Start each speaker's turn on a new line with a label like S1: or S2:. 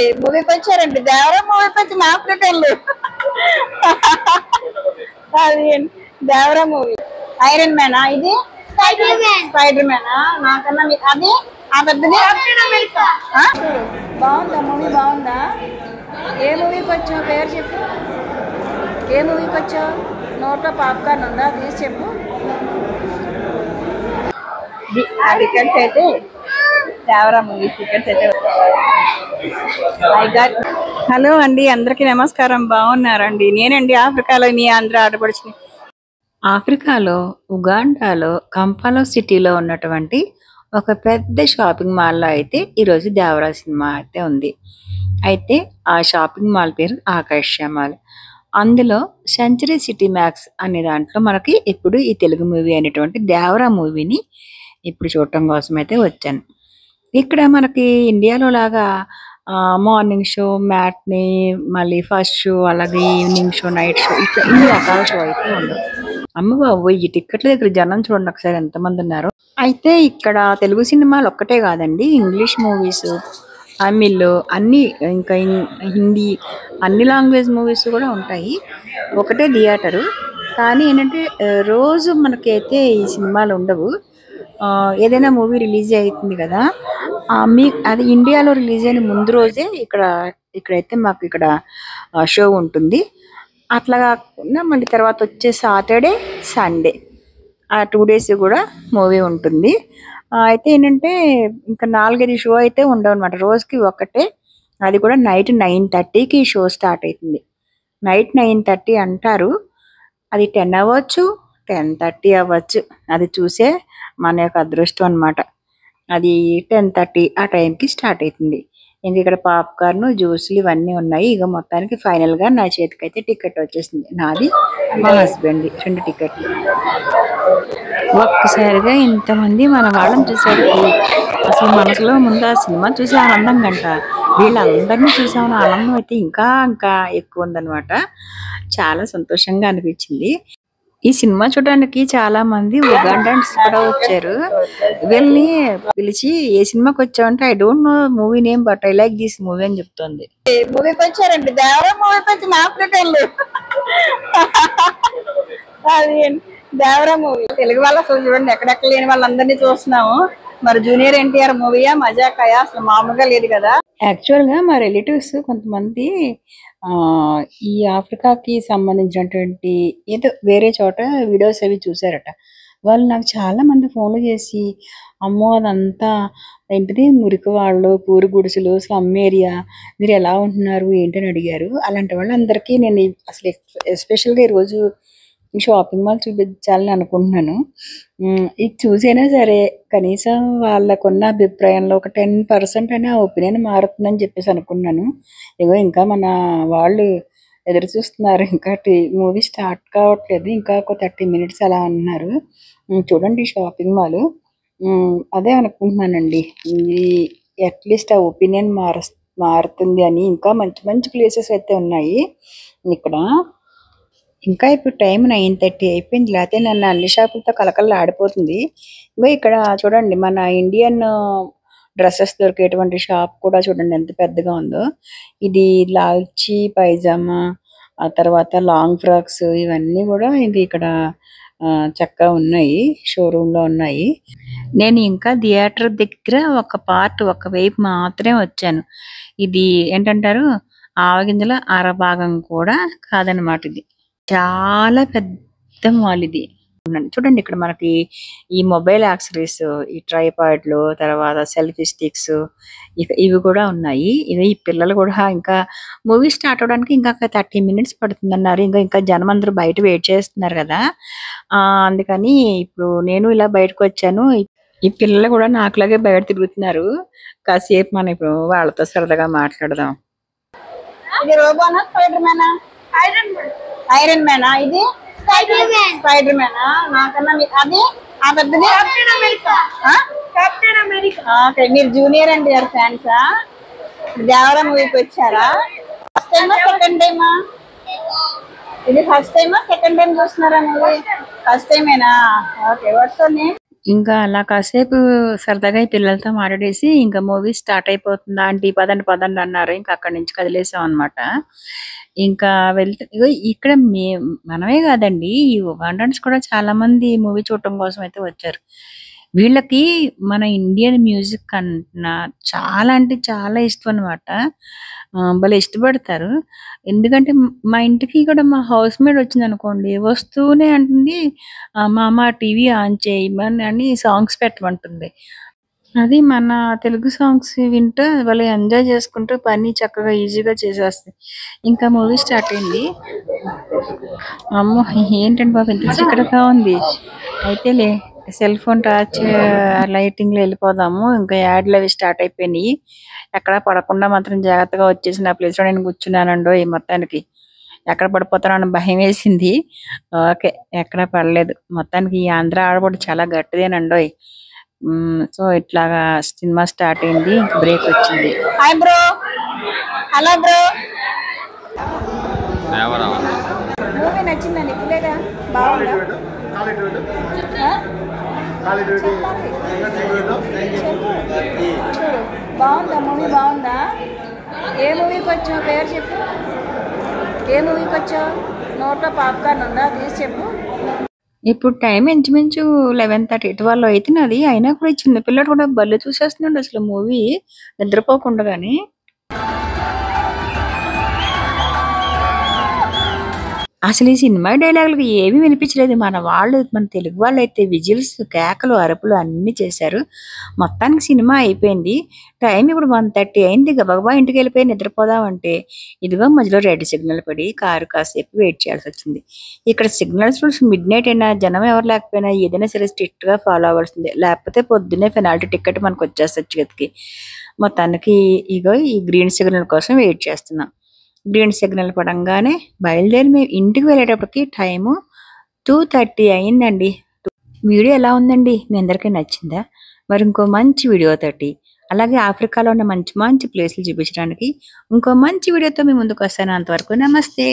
S1: మూవీకి వచ్చారండి. దేవరా మూవీకి వచ్చిన ఆఫ్రికన్లు. అది దేవరా మూవీ. ఐరన్ మ్యానా ఇది? స్పైడర్ మ్యానా? నాకన్నా అది ఆ పెద్దది. బాగుందా మూవీ? బాగుందా? ఏ మూవీకి వచ్చావు? పేరు చెప్పు. ఏ మూవీకి వచ్చావు? నోట్లో పాప్కార్న్ ఉందా? తీసి చెప్పు. టికెట్స్ అయితే దేవరా మూవీ టికెట్స్ అయితే. హలో అండి, అందరికీ నమస్కారం. బాగున్నారండి? నేనండి ఆఫ్రికాలో మీ ఆంధ్ర ఆడపడుచుని. ఆఫ్రికాలో ఉగాండాలో కంపాలో సిటీలో ఉన్నటువంటి ఒక పెద్ద షాపింగ్ మాల్లో అయితే ఈరోజు దేవరా సినిమా అయితే ఉంది. అయితే ఆ షాపింగ్ మాల్ పేరు ఆకాశ మాల్. అందులో సెంచరీ సిటీ మ్యాక్స్ అనే దాంట్లో మనకి ఇప్పుడు ఈ తెలుగు మూవీ అనేటువంటి దేవరా మూవీని ఇప్పుడు చూడటం కోసం అయితే వచ్చాను. ఇక్కడ మనకి ఇండియాలో లాగా మార్నింగ్ షో, మ్యాట్ని, మళ్ళీ ఫస్ట్ షో, అలాగే ఈవినింగ్ షో, నైట్ షో, ఇట్లా ఇన్ని రకాల షో అయితే ఉండవు. అమ్మ బాబు, ఈ టికెట్ల దగ్గర జనం చూడండి ఒకసారి ఎంతమంది ఉన్నారు. అయితే ఇక్కడ తెలుగు సినిమాలు ఒక్కటే కాదండి, ఇంగ్లీష్ మూవీస్, తమిళ్, అన్ని ఇంకా హిందీ, అన్ని లాంగ్వేజ్ మూవీస్ కూడా ఉంటాయి. ఒకటే థియేటరు, కానీ ఏంటంటే రోజు మనకైతే ఈ సినిమాలు ఉండవు. ఏదైనా మూవీ రిలీజ్ అవుతుంది కదా, అది ఇండియాలో రిలీజ్ అయిన ముందు రోజే ఇక్కడైతే మాకు ఇక్కడ షో ఉంటుంది. అట్లా కాకుండా మళ్ళీ తర్వాత వచ్చే సాటర్డే, సండే ఆ 2 days కూడా మూవీ ఉంటుంది. అయితే ఏంటంటే ఇంకా 4-5 షో అయితే ఉండవు అనమాట, రోజుకి ఒకటే. అది కూడా నైట్ 9:30కి షో స్టార్ట్ అవుతుంది. నైట్ 9:30 అంటారు, అది 10 అవ్వచ్చు, 10:30 అవ్వచ్చు. అది చూసే మన యొక్క అదృష్టం అనమాట. అది 10:30 ఆ టైంకి స్టార్ట్ అవుతుంది. ఇంక ఇక్కడ పాప్కార్న్, జ్యూస్లు ఇవన్నీ ఉన్నాయి. ఇక మొత్తానికి ఫైనల్గా నా చేతికైతే టికెట్ వచ్చేసింది. నాది, మా హస్బెండ్ 2 టికెట్లు. ఒక్కసారిగా ఇంతమంది మన వాళ్ళని చూసేసరికి అసలు మనసులో ముందు ఆ సినిమా చూసే ఆనందం కంట వీళ్ళందరినీ చూసామన్న ఆనందం అయితే ఇంకా ఇంకా ఎక్కువ ఉందన్నమాట. చాలా సంతోషంగా అనిపించింది. ఈ సినిమా చూడడానికి చాలా మంది ఉగాండన్స్ కూడా వచ్చారు. వీళ్ళని పిలిచి ఏ సినిమాకి వచ్చావంటే I don't know movie name but I like this movie అని చెప్తుంది. మూవీకి వచ్చారండి. దేవరా మూవీకి వచ్చిన ఆఫ్రికన్లు. అది దేవరా మూవీ. తెలుగు వాళ్ళ అసలు చూడండి, ఎక్కడెక్కడ లేని వాళ్ళందరినీ చూస్తున్నాము. మరి జూనియర్ ఎన్టీఆర్ మూవీయా, మజాకయా, అసలు మామూలుగా లేదు కదా. యాక్చువల్ గా మా రిలేటివ్స్ కొంతమంది ఈ ఆఫ్రికాకి సంబంధించినటువంటి ఏదో వేరే చోట వీడియోస్ అవి చూసారట. వాళ్ళు నాకు చాలా మంది ఫోన్లు చేసి, అమ్మో అదంతా ఏంటిది, మురికి వాళ్ళు, పూరి గుడిసెలు, స్లమ్ ఏరియా, మీరు ఎలా ఉంటున్నారు ఏంటని అడిగారు. అలాంటి వాళ్ళందరికీ నేను అసలు ఎస్పెషల్గా ఈరోజు ఈ షాపింగ్ మాల్ చూపించాలని అనుకుంటున్నాను. ఇది చూసైనా సరే కనీసం వాళ్ళకున్న అభిప్రాయంలో ఒక 10% అయినా ఒపీనియన్ మారుతుందని చెప్పేసి అనుకున్నాను. ఇగో ఇంకా మన వాళ్ళు ఎదురు చూస్తున్నారు, ఇంకా మూవీ స్టార్ట్ కావట్లేదు, ఇంకా ఒక 30 minutes అలా అన్నారు. చూడండి షాపింగ్ మాల్. అదే అనుకుంటున్నానండి, ఈ అట్లీస్ట్ ఆ ఒపీనియన్ మారుతుంది అని. ఇంకా మంచి మంచి ప్లేసెస్ అయితే ఉన్నాయి ఇక్కడ. ఇంకా ఇప్పుడు టైం 9:30 అయిపోయింది, లేకపోతే నన్ను అన్ని షాపులతో కలకల్లా ఆడిపోతుంది. ఇంకా ఇక్కడ చూడండి, మన ఇండియన్ డ్రెస్సెస్ దొరికేటువంటి షాప్ కూడా చూడండి ఎంత పెద్దగా ఉందో. ఇది లాల్చీ పైజామా, ఆ తర్వాత లాంగ్ ఫ్రాక్స్, ఇవన్నీ కూడా ఇంక ఇక్కడ చక్కగా ఉన్నాయి, షోరూంలో ఉన్నాయి. నేను ఇంకా థియేటర్ దగ్గర ఒక వైపు మాత్రమే వచ్చాను. ఇది ఏంటంటారు, ఆవగింజల అరభాగం కూడా కాదనమాట. ఇది చాలా పెద్ద మాల్ ఇది. చూడండి ఇక్కడ మనకి ఈ మొబైల్ యాక్సెసరీస్, ఈ ట్రైపాడ్లు, తర్వాత సెల్ఫీ స్టిక్స్, ఇవి కూడా ఉన్నాయి. ఈ పిల్లలు కూడా ఇంకా మూవీ స్టార్ట్ అవడానికి ఇంకా 30 minutes పడుతుందన్నారు. ఇంకా జనం అందరూ బయట వెయిట్ చేస్తున్నారు కదా, అందుకని ఇప్పుడు నేను ఇలా బయటకు వచ్చాను. ఈ పిల్లలు కూడా నాకులాగే బయట తిరుగుతున్నారు. కాసేపు మనం ఇప్పుడు వాళ్ళతో సరదాగా మాట్లాడదాం. ఇది రోబోనా, స్పైడర్ మ్యానా? ఐరన్ మ్యానా? ఇది స్పైడర్ మ్యానా? నాకన్నా అది ఆ పెద్దది. ఓకే, మీరు జూనియర్ ఎన్టీఆర్ ఫ్యాన్సా? దేవరా మూవీకి వచ్చారా? ఫస్ట్ టైమా సెకండ్ టైమా? ఇది ఫస్ట్ టైమా సెకండ్ టైం చూస్తున్నారా మూవీ? ఫస్ట్ టైమేనా? Okay, what's your name? ఇంకా అలా కాసేపు సరదాగా ఈ పిల్లలతో మాట్లాడేసి ఇంకా మూవీ స్టార్ట్ అయిపోతుంది ఆంటీ పదండి పదండి అన్నారు. ఇంకా అక్కడి నుంచి కదిలేసాం అనమాట. ఇంకా వెళ్తే ఇగో ఇక్కడ మనమే కాదండి, ఈ ఉగాండన్స్ కూడా చాలా మంది మూవీ చూడటం కోసం అయితే వచ్చారు. వీళ్ళకి మన ఇండియన్ మ్యూజిక్ కన్నా చాలా అంటే చాలా ఇష్టం అనమాట. భలే ఇష్టపడతారు. ఎందుకంటే మా ఇంటికి కూడా మా హౌస్ మేడ్ వచ్చింది అనుకోండి, వస్తూనే అంటుంది మామ టీవీ ఆన్ చేయమని అని సాంగ్స్ పెట్టమంటుంది. అది మన తెలుగు సాంగ్స్ వింటూ భలే ఎంజాయ్ చేసుకుంటూ పని చక్కగా ఈజీగా చేసేస్తాయి. ఇంకా మూవీ స్టార్ట్ అయింది. అమ్మో ఏంటండి బాబు ఇంత చీకటిగా ఉంది. అయితేలే సెల్ ఫోన్ టార్చ్ లైటింగ్ లో వెళ్ళిపోదాము. ఇంకా యాడ్లు అవి స్టార్ట్ అయిపోయినాయి. ఎక్కడ పడకుండా మాత్రం జాగ్రత్తగా వచ్చేసి నా ప్లేస్ లో నేను కూర్చున్నానండో ఈ మొత్తానికి. ఎక్కడ పడిపోతానో అని భయం వేసింది. ఓకే, ఎక్కడ పడలేదు. మొత్తానికి ఈ ఆంధ్ర ఆడపడు చాలా గట్టిదేనండోయ్. సో ఇట్లాగా సినిమా స్టార్ట్ అయింది. ఇంకా బ్రేక్ వచ్చింది. Hi bro, hello bro. Movie నచ్చిందండి ఇప్పుడేగా, బాగుందా? బాగుందా మూవీ? బాగుందా? ఏ మూవీకి వచ్చావు? పేరు చెప్పు. ఏ మూవీకి వచ్చావు? నోట్లో పాప్కార్న్ ఉందా? తీసి చెప్పు. ఇప్పుడు టైం ఇంచుమించు 11:30 12 అవుతున్నది. అయినా కూడా ఈ చిన్నపిల్లడు కూడా బళ్ళు చూసేస్తున్నాడు అసలు మూవీ నిద్రపోకుండా. కానీ అసలు ఈ సినిమా డైలాగులకు ఏమీ వినిపించలేదు. మన తెలుగు వాళ్ళు అయితే విజిల్స్, కేకలు, అరుపులు అన్ని చేశారు. మొత్తానికి సినిమా అయిపోయింది. టైం ఇప్పుడు 1:30 అయింది. గబగబా ఇంటికి వెళ్ళిపోయి నిద్రపోదామంటే ఇదిగో మధ్యలో రెడ్ సిగ్నల్ పడి కారు కాసేపు వెయిట్ చేయాల్సి వచ్చింది. ఇక్కడ సిగ్నల్స్ రూల్స్ మిడ్నైట్ అయినా జనం ఎవరు లేకపోయినా ఏదైనా సరే స్ట్రిక్ట్ గా ఫాలో అవ్వాల్సిందే. లేకపోతే పొద్దున్నే పెనాల్టీ టికెట్ మనకు వచ్చేస్తుంది చేతికి. మొత్తానికి ఇగో ఈ గ్రీన్ సిగ్నల్ కోసం వెయిట్ చేస్తున్నాం. గ్రీన్ సిగ్నల్ పడంగానే బయలుదేరి మేము ఇంటికి వెళ్ళేటప్పటికి టైము 2:30 అయిందండి. వీడియో ఎలా ఉందండి? మీ అందరికీ నచ్చిందా? మరి ఇంకో మంచి వీడియోతోటి, అలాగే ఆఫ్రికాలో ఉన్న మంచి మంచి ప్లేస్లు చూపించడానికి ఇంకో మంచి వీడియోతో మీ ముందుకు వస్తాను. అంతవరకు నమస్తే.